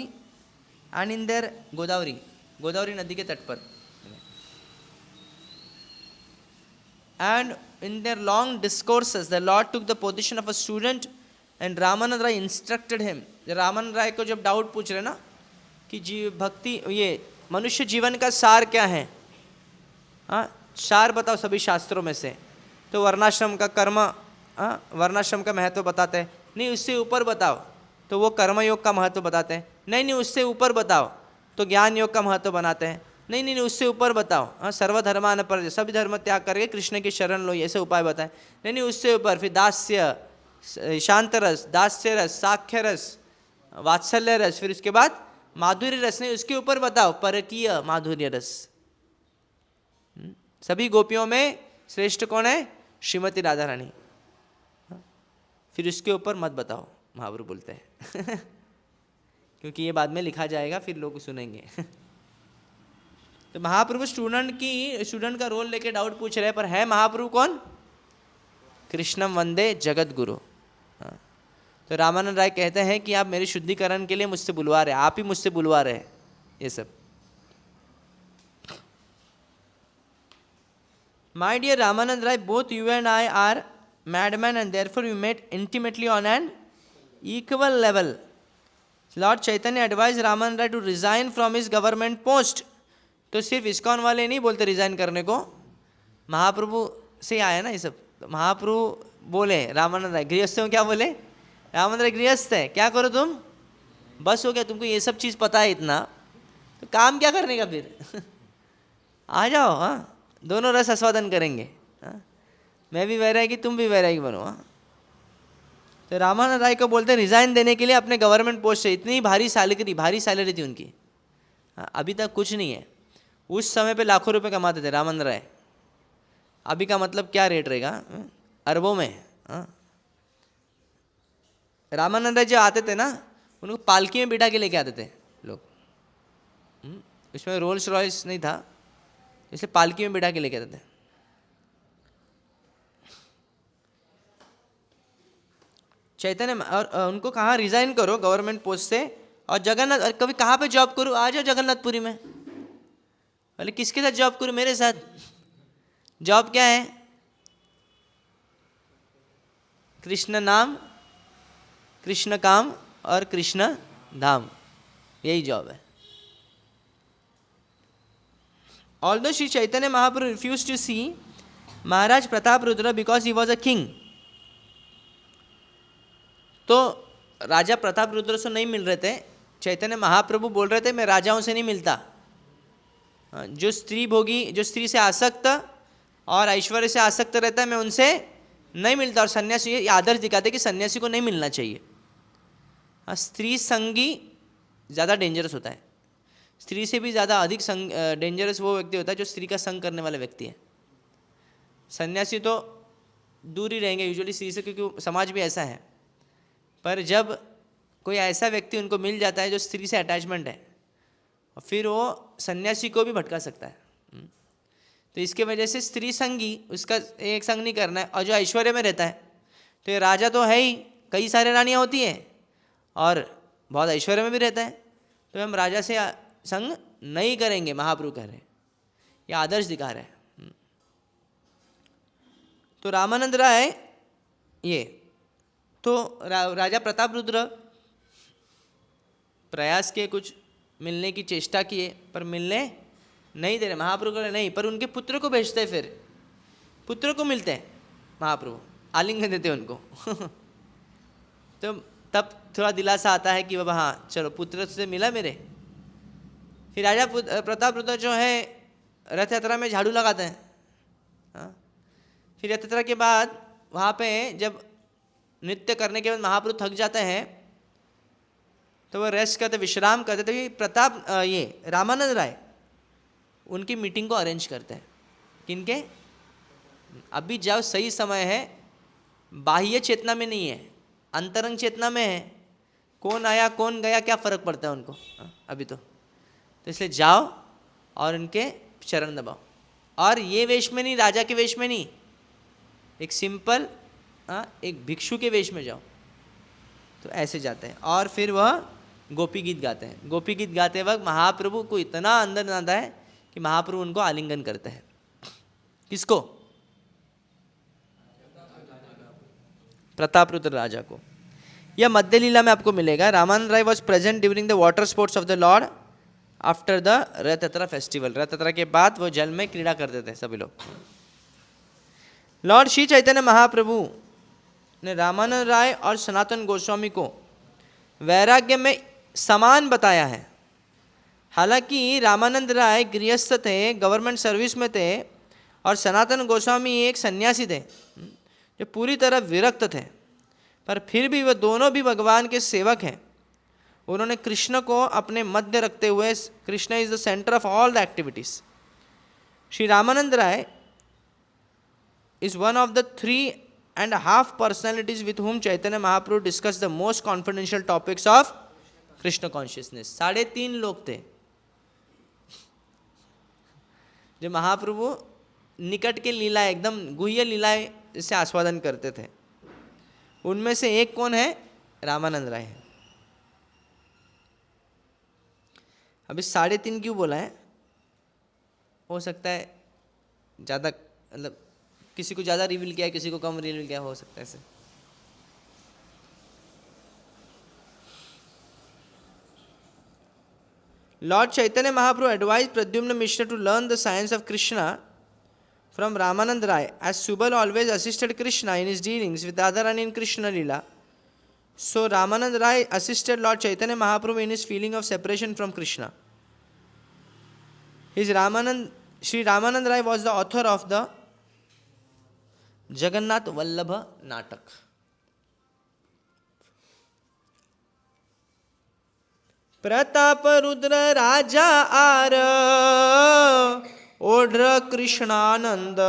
and in their Godavari नदी के तट पर, and in their long discourses the Lord took the position of a student and Ramanand Rai instructed him. Ramanand राय को जब doubt पूछ रहे ना कि जीव भक्ति ये मनुष्य जीवन का सार क्या है, हाँ सार बताओ सभी शास्त्रों में से, तो वर्णाश्रम का कर्म, हाँ वर्णाश्रम का महत्व बताते हैं, नहीं उससे ऊपर बताओ तो वो कर्मयोग का महत्व बताते हैं, नहीं उससे ऊपर बताओ तो ज्ञान योग का महत्व बनाते हैं, नहीं उससे ऊपर बताओ, हाँ सर्वधर्मान पर सभी धर्म त्याग करके कृष्ण की शरण लो, ऐसे उपाय बताएं, नहीं उससे ऊपर फिर दास्य, शांत रस, दास्य रस, साख्य रस, वात्सल्य रस, फिर उसके बाद माधुर्य रस, नहीं उसके ऊपर बताओ परकीय माधुर्य रस। सभी गोपियों में श्रेष्ठ कौन है? श्रीमती राधा रानी। फिर उसके ऊपर मत बताओ, महाप्रभु बोलते हैं क्योंकि ये बाद में लिखा जाएगा, फिर लोग सुनेंगे तो महाप्रभु स्टूडेंट का रोल लेके डाउट पूछ रहे हैं, पर है महाप्रभु कौन? कृष्णम वंदे जगत गुरु। तो रामानंद राय कहते हैं कि आप मेरे शुद्धिकरण के लिए मुझसे बुलवा रहे हैं, आप ही मुझसे बुलवा रहे हैं ये सब। My dear Ramanand Rai, both you and I are madmen and therefore we met intimately on an equal level. Lord Chaitanya advised Ramanand Rai to resign from his government post. तो सिर्फ इस्कॉन वाले नहीं बोलते resign करने को, महाप्रभु से आया ना ये सब। तो महाप्रभु बोले रामानंद राय गृहस्थ हो, क्या बोले? रामानंद राय गृहस्थ है, क्या करो तुम? बस हो गया, तुमको ये सब चीज़ पता है इतना, तो काम क्या करने का फिर आ जाओ, हाँ दोनों रस आस्वादन करेंगे, हाँ मैं भी वैरागी तुम भी वैरागी बनो। हाँ तो रामानंद राय को बोलते रिजाइन देने के लिए अपने गवर्नमेंट पोस्ट से। इतनी भारी सैलरी थी उनकी, हाँ अभी तक कुछ नहीं है, उस समय पे लाखों रुपए कमाते थे रामानंद राय। अभी का मतलब क्या रेट रहेगा? अरबों में। हाँ रामानंद राय जो आते थे ना, उनको पालकी में बिठा के लेके आते थे लोग, उसमें रोल्स रॉयस नहीं था, इसलिए पालकी में बिठा के लेके आते थे। चैतन्य और उनको कहा रिजाइन करो गवर्नमेंट पोस्ट से, और जगन्नाथ, और कभी कहाँ पे जॉब करूँ? आ जाओ जगन्नाथपुरी में। बोले किसके साथ जॉब करूँ? मेरे साथ। जॉब क्या है? कृष्ण नाम, कृष्ण काम और कृष्ण धाम, यही जॉब है। Although Sri Chaitanya Mahaprabhu refused to see Maharaj Pratap Rudra because he was a king, तो राजा प्रताप रुद्र से नहीं मिल रहे थे। चैतन्य महाप्रभु बोल रहे थे मैं राजाओं से नहीं मिलता, जो स्त्री भोगी, जो स्त्री से आसक्त और ऐश्वर्य से आसक्त रहता है, मैं उनसे नहीं मिलता। और सन्यासी ये आदर्श दिखाते कि सन्यासी को नहीं मिलना चाहिए। स्त्री संगी ज़्यादा डेंजरस होता है, स्त्री से भी ज़्यादा अधिक डेंजरस वो व्यक्ति होता है जो स्त्री का संग करने वाला व्यक्ति है। सन्यासी तो दूर ही रहेंगे यूजुअली स्त्री से, क्योंकि समाज भी ऐसा है। पर जब कोई ऐसा व्यक्ति उनको मिल जाता है जो स्त्री से अटैचमेंट है, फिर वो सन्यासी को भी भटका सकता है। तो इसके वजह से स्त्री संगी, उसका एक संग नहीं करना है। और जो ऐश्वर्य में रहता है, तो ये राजा तो है ही, कई सारे रानियाँ होती हैं और बहुत ऐश्वर्य में भी रहता है, तो हम राजा से संग नहीं करेंगे, महाप्रभु कह रहे हैं, ये आदर्श दिखा रहे हैं। तो रामानंद राय ये तो राजा प्रताप रुद्र प्रयास किए, कुछ मिलने की चेष्टा किए, पर मिलने नहीं दे रहे महाप्रभु को, नहीं। पर उनके पुत्र को भेजते, फिर पुत्र को मिलते हैं महाप्रभु, आलिंगन देते हैं उनको तो तब थोड़ा दिलासा आता है कि बाबा हाँ चलो पुत्र से मिला मेरे। फिर राजा प्रताप रुद्र जो है रथ यात्रा में झाड़ू लगाते हैं। हाँ फिर रथ यात्रा के बाद वहाँ पे जब नृत्य करने के बाद महाप्रभु थक जाते हैं, तो वह रेस्ट करते, विश्राम करते, तो प्रताप ये रामानंद राय उनकी मीटिंग को अरेंज करते हैं। किनके? अभी जाओ सही समय है, बाह्य चेतना में नहीं है, अंतरंग चेतना में है। कौन आया कौन गया क्या फ़र्क पड़ता है उनको अभी तो इसलिए जाओ और उनके चरण दबाओ। और ये वेश में नहीं, राजा के वेश में नहीं, एक सिंपल एक भिक्षु के वेश में जाओ। तो ऐसे जाते हैं और फिर वह गोपी गीत गाते हैं। गोपी गीत गाते वक्त महाप्रभु को इतना अंदर आता है कि महाप्रभु उनको आलिंगन करते हैं। किसको? प्रतापरुद्र राजा को। यह मध्य लीला में आपको मिलेगा। Ramananda Ray was present during the water sports of the lord after the Rath Yatra festival. रथ यात्रा के बाद वो जल में क्रीड़ा करते थे सभी लोग। लॉर्ड श्री चैतन्य महाप्रभु ने रामानंद राय और सनातन गोस्वामी को वैराग्य में समान बताया है। हालांकि रामानंद राय गृहस्थ थे, गवर्नमेंट सर्विस में थे, और सनातन गोस्वामी एक सन्यासी थे जो पूरी तरह विरक्त थे, पर फिर भी वह दोनों भी भगवान के सेवक हैं। उन्होंने कृष्ण को अपने मध्य रखते हुए, Krishna is the centre of all the activities. Shri Ramanand Ray is one of the 3.5 personalities with whom Chaitanya Mahaprabhu discussed the most confidential topics of Krishna consciousness। 3.5 लोग थे जो महाप्रभु निकट के लीला, एकदम गुह्य लीलाएं से आस्वादन करते थे। उनमें से एक कौन है? रामानंद राय है। अभी 3.5 क्यों बोला है? हो सकता है ज़्यादा, मतलब किसी को ज़्यादा रिवील किया है, किसी को कम रिवील किया, हो सकता है ऐसे। Lord Chaitanya Mahaprabhu advised Pradyumna Mishra to learn the science of Krishna from Ramanand Rai, as Subal always assisted Krishna in his dealings with Radharani in Krishna Lila. So Ramanand Rai assisted Lord Chaitanya Mahaprabhu in his feeling of separation from Krishna. Sri Ramanand Rai was the author of the Jagannath Vallabh नाटक। प्रताप रुद्र राजा are ओढ़ कृष्णानंद,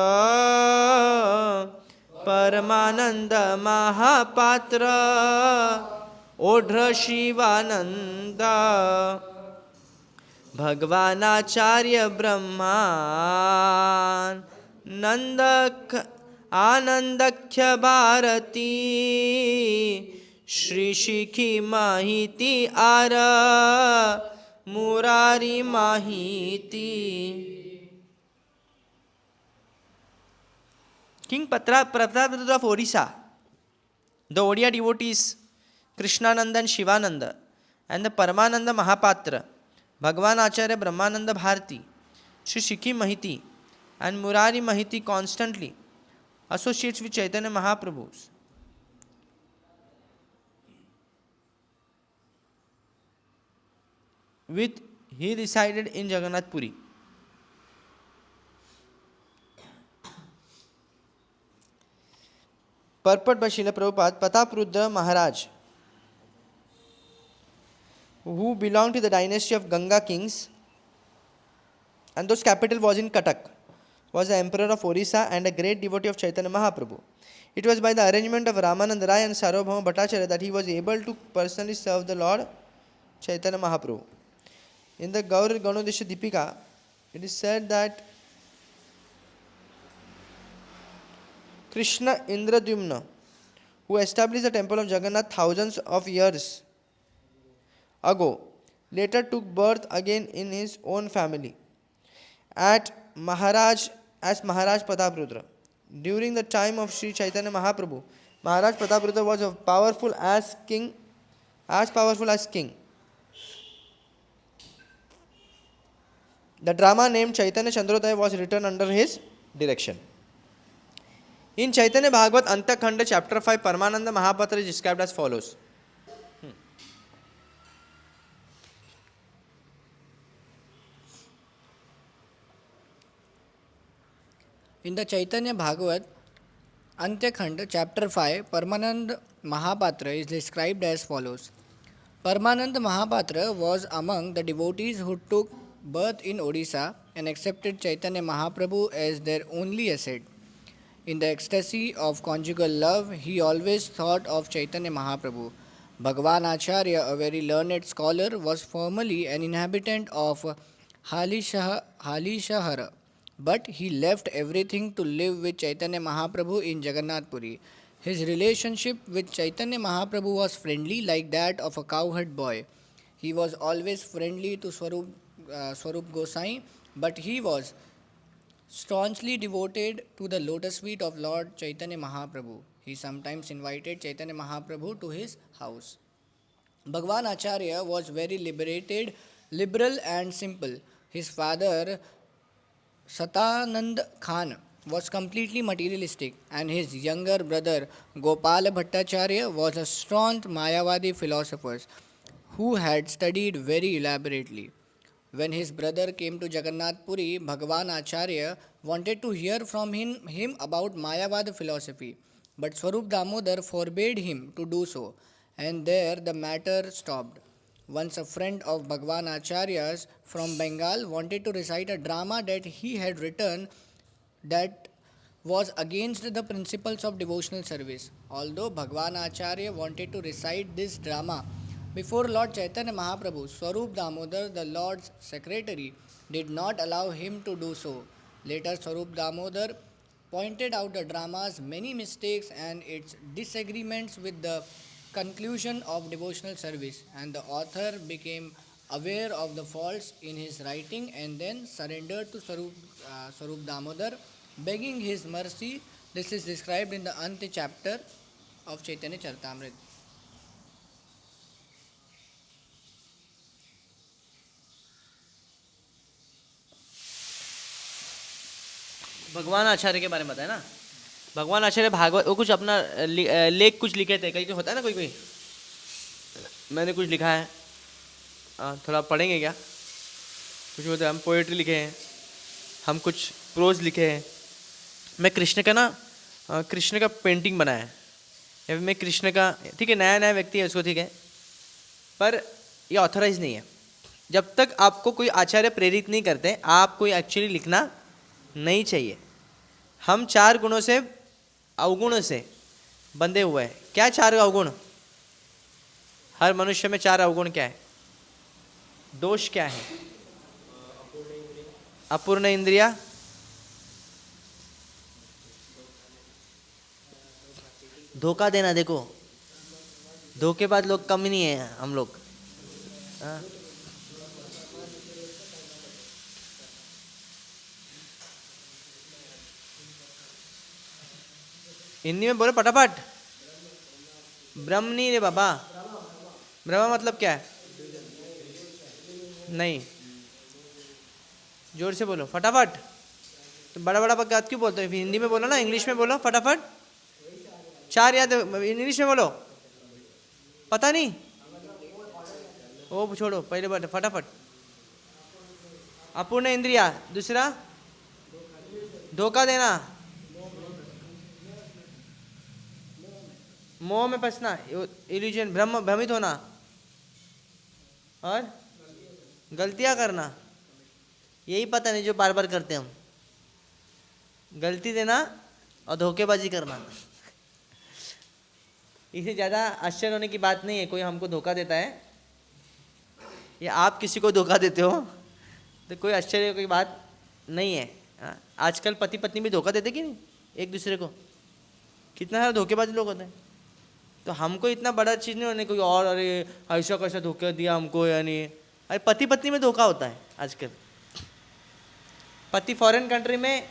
परमानंद महापात्र ओढ़ शिवानंद, भगवानाचार्य ब्रह्मा नंद आनंदख्य भारती, श्री शिखी माहिती are Murari माहिती। King Prataparudra of Odisha, the Odia devotees Krishnananda and Shivananda, and the Paramananda Mahapatra, Bhagavan Acharya Brahmananda Bharati, Shri Shikhi Mahiti and Murari Mahiti constantly associates with Chaitanya Mahaprabhu. He resided in Jagannath Puri. Purport by Srila Prabhupada. Prataparudra Maharaj, who belonged to the dynasty of Ganga kings, and whose capital was in Cuttack, was the emperor of Orissa and a great devotee of Chaitanya Mahaprabhu. It was by the arrangement of Ramanand Rai and Sarvabhauma Bhattacharya that he was able to personally serve the Lord Chaitanya Mahaprabhu. In the Gaur Ganodesha Deepika, it is said that Krishna Indradyumna, who established the temple of Jagannath thousands of years ago, later took birth again in his own family as Maharaj Prataparudra. During the time of Sri Chaitanya Mahaprabhu, Maharaj Prataparudra was as powerful as king. The drama named Chaitanya Chandrodaya was written under his direction. In Chaitanya Bhagavat Antakhanda chapter 5, Paramananda Mahapatra is described as follows. In the Chaitanya Bhagavat Antyakhand chapter 5, Paramananda Mahapatra is described as follows. Paramananda Mahapatra was among the devotees who took birth in Odisha and accepted Chaitanya Mahaprabhu as their only asset. In the ecstasy of conjugal love, he always thought of Chaitanya Mahaprabhu. Bhagavan Acharya, a very learned scholar, was formerly an inhabitant of Halishahara, but he left everything to live with Chaitanya Mahaprabhu in Jagannath Puri. His relationship with Chaitanya Mahaprabhu was friendly, like that of a cowherd boy. He was always friendly to Swarup Gosai, but he was staunchly devoted to the lotus feet of Lord Chaitanya Mahaprabhu. He sometimes invited Chaitanya Mahaprabhu to his house. Bhagwan Acharya was very liberal and simple. His father Satanand Khan was completely materialistic, and his younger brother Gopal Bhattacharya was a staunch Mayavadi philosopher who had studied very elaborately. When his brother came to Jagannath Puri, Bhagavan Acharya wanted to hear from him about Mayavad philosophy, but Swarup Damodar forbade him to do so, and there the matter stopped. Once a friend of Bhagwan Acharya's from Bengal wanted to recite a drama that he had written that was against the principles of devotional service. Although Bhagwan Acharya wanted to recite this drama before Lord Chaitanya Mahaprabhu, Swarup Damodar, the Lord's secretary, did not allow him to do so. Later, Swarup Damodar pointed out the drama's many mistakes and its disagreements with the conclusion of devotional service, and the author became aware of the faults in his writing and then surrendered to Swarup Damodar, begging his mercy. This is described in the Ante chapter of Chaitanya Charitamrita. भगवान आचार्य के बारे में बताया ना, भगवान आचार्य भागवत वो कुछ अपना लेख कुछ लिखे थे, कहीं होता है ना कोई कोई, मैंने कुछ लिखा है, थोड़ा पढ़ेंगे क्या? कुछ होता है, हम पोएट्री लिखे हैं, हम कुछ प्रोज लिखे हैं। मैं कृष्ण का ना कृष्ण का पेंटिंग बनाया है, या फिर मैं कृष्ण का, ठीक है नया नया व्यक्ति है उसको, ठीक है, पर ये ऑथराइज नहीं है। जब तक आपको कोई आचार्य प्रेरित नहीं करते आप कोई एक्चुअली लिखना नहीं चाहिए। हम 4 गुणों से अवगुण से बंधे हुए हैं। क्या 4 अवगुण? हर मनुष्य में 4 अवगुण क्या है? दोष क्या है? अपूर्ण इंद्रिया, धोखा देना। देखो धोखेबाज लोग कम नहीं है हम लोग। हिंदी में बोलो फटाफट। ब्रह्म नहीं रे बाबा, ब्रह्म मतलब क्या है? नहीं, जोर से बोलो फटाफट। तो बड़ा बड़ा बात क्यों बोलते हो? हिंदी में बोलो ना, इंग्लिश में बोलो फटाफट। 4 याद, इंग्लिश में बोलो। पता नहीं, वो छोड़ो, पहले बात फटाफट। अपूर्ण इंद्रिया, दूसरा धोखा देना, मोह में फंसना, इल्यूजन, भ्रमित होना, और गलतियां करना। यही पता नहीं जो बार बार करते हम, गलती देना और धोखेबाजी करना। इससे ज़्यादा आश्चर्य होने की बात नहीं है कोई हमको धोखा देता है या आप किसी को धोखा देते हो, तो कोई आश्चर्य की बात नहीं है। आजकल पति पत्नी भी धोखा देते कि नहीं एक दूसरे को? कितना सारा धोखेबाजी लोग होते हैं। तो हमको इतना बड़ा चीज़ नहीं होने कोई और, अरे ऐसा कैसा धोखा दिया हमको, यानी अरे पति पत्नी में धोखा होता है आजकल। पति फॉरेन कंट्री में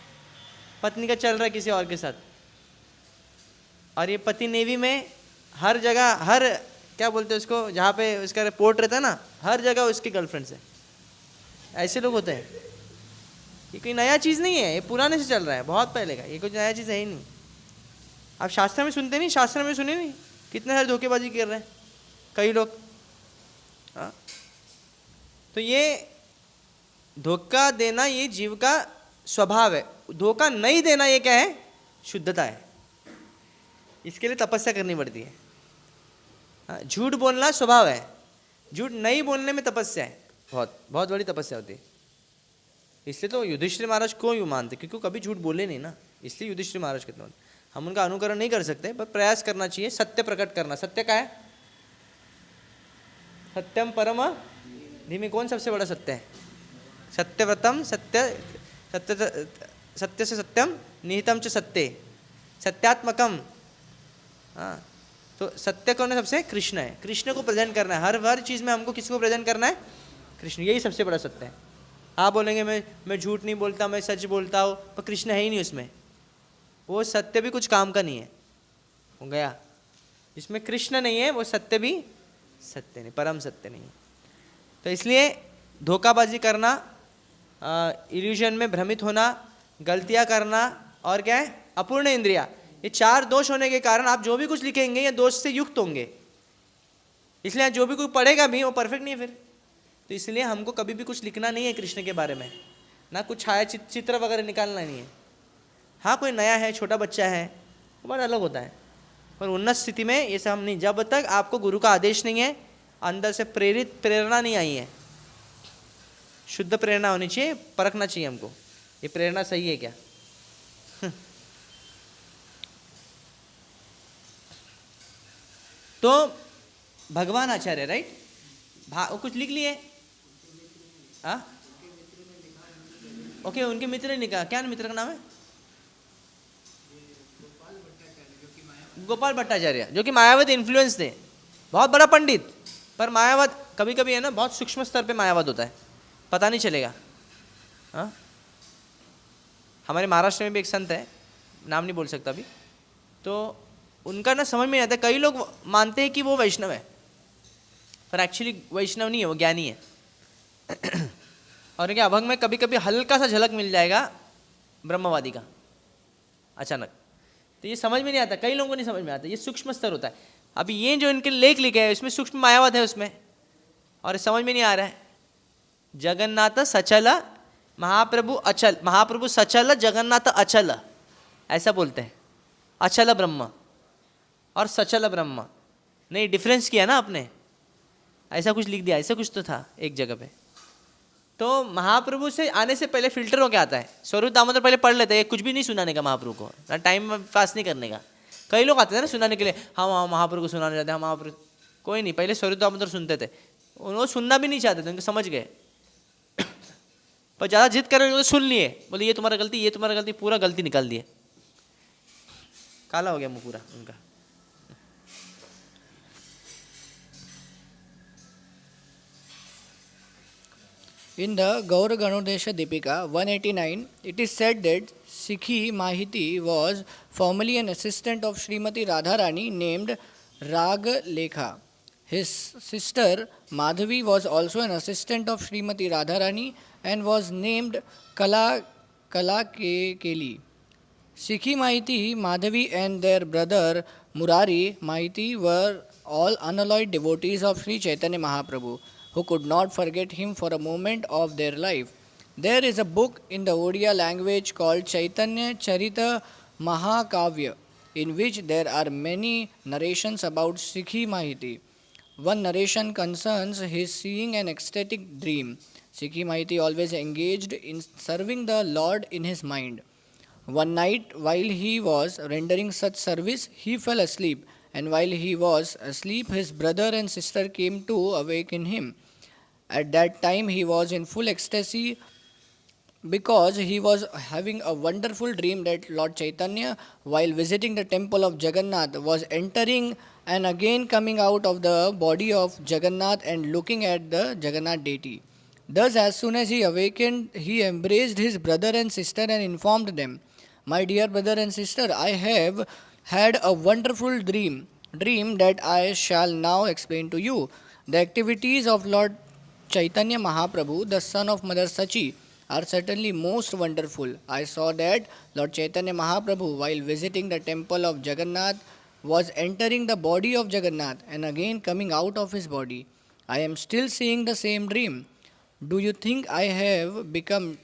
पत्नी का चल रहा है किसी और के साथ, और ये पति नेवी में हर जगह, हर क्या बोलते हैं उसको, जहाँ पे उसका रिपोर्ट रहता है ना, हर जगह उसकी गर्लफ्रेंड से। ऐसे लोग होते हैं। ये कोई नया चीज़ नहीं है, ये पुराने से चल रहा है, बहुत पहले का, ये कुछ नया चीज़ है ही नहीं। आप शास्त्र में सुनते नहीं? शास्त्र में सुने नहीं कितने सारे धोखेबाजी कर रहे हैं कई लोग। हाँ, तो ये धोखा देना ये जीव का स्वभाव है। धोखा नहीं देना ये क्या है? शुद्धता है। इसके लिए तपस्या करनी पड़ती है। हाँ, झूठ बोलना स्वभाव है, झूठ नहीं बोलने में तपस्या है, बहुत बहुत बड़ी तपस्या होती है। इसलिए तो युधिष्ठिर महाराज क्यों यूँ मानते? क्योंकि कभी झूठ बोले नहीं ना, इसलिए युधिष्ठिर महाराज कहते हैं। हम उनका अनुकरण नहीं कर सकते, पर प्रयास करना चाहिए सत्य प्रकट करना। सत्य का है सत्यम परम धीमे। कौन सबसे बड़ा सत्य है? सत्यव्रतम, सत्य सत्य से सत्यम निहितम च सत्य, सत्यात्मकम। हाँ, तो सत्य कौन है? सबसे कृष्ण है। कृष्ण को प्रेजेंट करना है हर चीज़ में। हमको किसको प्रेजेंट करना है? कृष्ण। यही सबसे बड़ा सत्य है। आप बोलेंगे मैं झूठ नहीं बोलता, मैं सच बोलता हूँ, पर कृष्ण है ही नहीं उसमें। वो सत्य भी कुछ काम का नहीं है, हो गया। जिसमें कृष्ण नहीं है वो सत्य भी सत्य नहीं, परम सत्य नहीं। तो इसलिए धोखाबाजी करना, इल्यूजन में भ्रमित होना, गलतियां करना, और क्या है? अपूर्ण इंद्रिया। ये 4 दोष होने के कारण आप जो भी कुछ लिखेंगे ये दोष से युक्त होंगे। इसलिए जो भी कोई पढ़ेगा भी वो परफेक्ट नहीं है फिर। तो इसलिए हमको कभी भी कुछ लिखना नहीं है कृष्ण के बारे में, ना कुछ छाया चित्र वगैरह निकालना नहीं है। हाँ, कोई नया है, छोटा बच्चा है, वो बात अलग होता है, पर उन्नत स्थिति में ये सब हम नहीं। जब तक आपको गुरु का आदेश नहीं है, अंदर से प्रेरणा नहीं आई है, शुद्ध प्रेरणा होनी चाहिए, परखना चाहिए हमको ये प्रेरणा सही है क्या। तो भगवान आचार्य, राइट, वो कुछ लिख लिए। हाँ, ओके, उनके मित्र ने लिखा। क्या मित्र का नाम है? गोपाल भट्टाचार्य, जो कि मायावत इन्फ्लुएंस थे, बहुत बड़ा पंडित। पर मायावाद कभी कभी है ना, बहुत सूक्ष्म स्तर पे मायावाद होता है, पता नहीं चलेगा। हाँ, हमारे महाराष्ट्र में भी एक संत है, नाम नहीं बोल सकता अभी, तो उनका ना समझ में नहीं आता। कई लोग मानते हैं कि वो वैष्णव है, पर एक्चुअली वैष्णव नहीं है, वो ज्ञानी है। और इनके अभंग में कभी कभी हल्का सा झलक मिल जाएगा ब्रह्मवादी का अचानक। तो ये समझ में नहीं आता, कई लोगों को नहीं समझ में आता, ये सूक्ष्म स्तर होता है। अभी ये जो इनके लेख लिखे हैं इसमें सूक्ष्म मायावाद है उसमें, और समझ में नहीं आ रहा है। जगन्नाथ सचल महाप्रभु अचल, महाप्रभु सचल जगन्नाथ अचल, ऐसा बोलते हैं। अचल ब्रह्म और सचल ब्रह्म, नहीं डिफरेंस किया ना आपने, ऐसा कुछ लिख दिया, ऐसा कुछ तो था एक जगह पे। तो महाप्रभु से आने से पहले फिल्टर हो क्या आता है, स्वरूप दामोदर पहले पढ़ लेते हैं, कुछ भी नहीं सुनाने का महाप्रभु को, ना टाइम पास नहीं करने का। कई लोग आते थे ना सुनाने के लिए, हाँ महाप्रभु को सुनाने जाते हैं, हम महाप्रभु, कोई नहीं, पहले स्वरूप दामोदर सुनते थे, उनको सुनना भी नहीं चाहते थे, उनको समझ गए। पर ज़्यादा जिद कर रहे सुन लिए, बोले ये तुम्हारा गलती, ये तुम्हारा गलती, पूरा गलती निकाल दिए, काला हो गया मुँह पूरा उनका। In the Gaur Ganodesha Deepika 189, it is said that Sikhi Mahiti was formerly an assistant of Srimati Radharani named Rag Lekha. His sister Madhavi was also an assistant of Srimati Radharani and was named Keli. Sikhi Mahiti, Madhavi and their brother Murari Mahiti were all unalloyed devotees of Sri Chaitanya Mahaprabhu, who could not forget him for a moment of their life. There is a book in the Odia language called Chaitanya Charita Mahakavya, in which there are many narrations about Sikhi Mahiti. One narration concerns his seeing an ecstatic dream. Sikhi Mahiti always engaged in serving the Lord in his mind. One night, while he was rendering such service, he fell asleep, and while he was asleep, his brother and sister came to awaken him. At that time, he was in full ecstasy because he was having a wonderful dream that Lord Chaitanya, while visiting the temple of Jagannath, was entering and again coming out of the body of Jagannath and looking at the Jagannath deity. Thus, as soon as he awakened, he embraced his brother and sister and informed them, "My dear brother and sister, I have had a wonderful dream that I shall now explain to you. The activities of Lord Chaitanya Mahaprabhu, the son of Mother Sachi, are certainly most wonderful. I saw that Lord Chaitanya Mahaprabhu, while visiting the temple of Jagannath, was entering the body of Jagannath and again coming out of his body. I am still seeing the same dream. Do you think I have become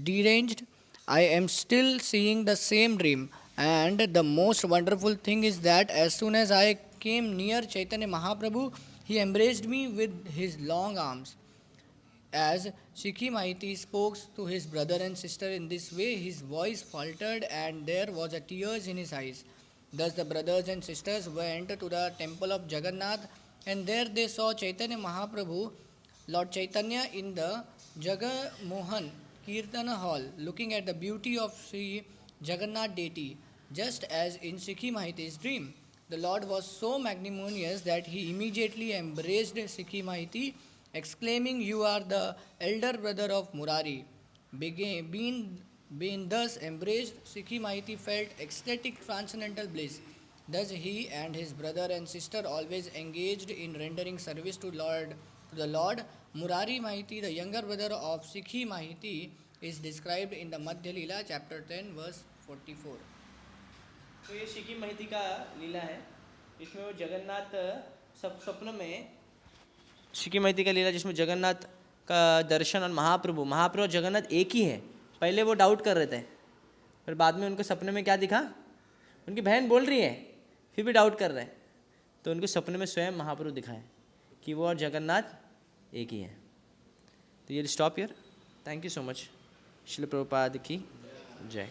deranged? I am still seeing the same dream. And the most wonderful thing is that as soon as I came near Chaitanya Mahaprabhu, he embraced me with his long arms." As Sikhi Mahiti spoke to his brother and sister in this way, his voice faltered and there was a tears in his eyes. Thus the brothers and sisters went to the temple of Jagannath, and there they saw Chaitanya Mahaprabhu, Lord Chaitanya, in the Jagamohan Kirtana hall, looking at the beauty of Sri Jagannath deity, just as in Sikhi Mahiti's dream. The Lord was so magnanimous that he immediately embraced Sikhi Mahiti, exclaiming, "You are the elder brother of Murari." Being thus embraced, Sikhi Mahiti felt ecstatic transcendental bliss. Thus, he and his brother and sister always engaged in rendering service to the Lord. Murari Mahiti, the younger brother of Sikhi Mahiti, is described in the Madhya Lila, chapter 10, verse 44. तो ये शिकी महिती का लीला है, इसमें वो जगन्नाथ सब स्वप्न में, शिकी महिती का लीला जिसमें जगन्नाथ का दर्शन और महाप्रभु और जगन्नाथ एक ही है। पहले वो डाउट कर रहे थे, फिर बाद में उनको सपने में क्या दिखा, उनकी बहन बोल रही है फिर भी डाउट कर रहे हैं, तो उनको सपने में स्वयं महाप्रभु दिखाए कि वो और जगन्नाथ एक ही है। तो ये stop here. Thank you so much. Srila Prabhupada की जय।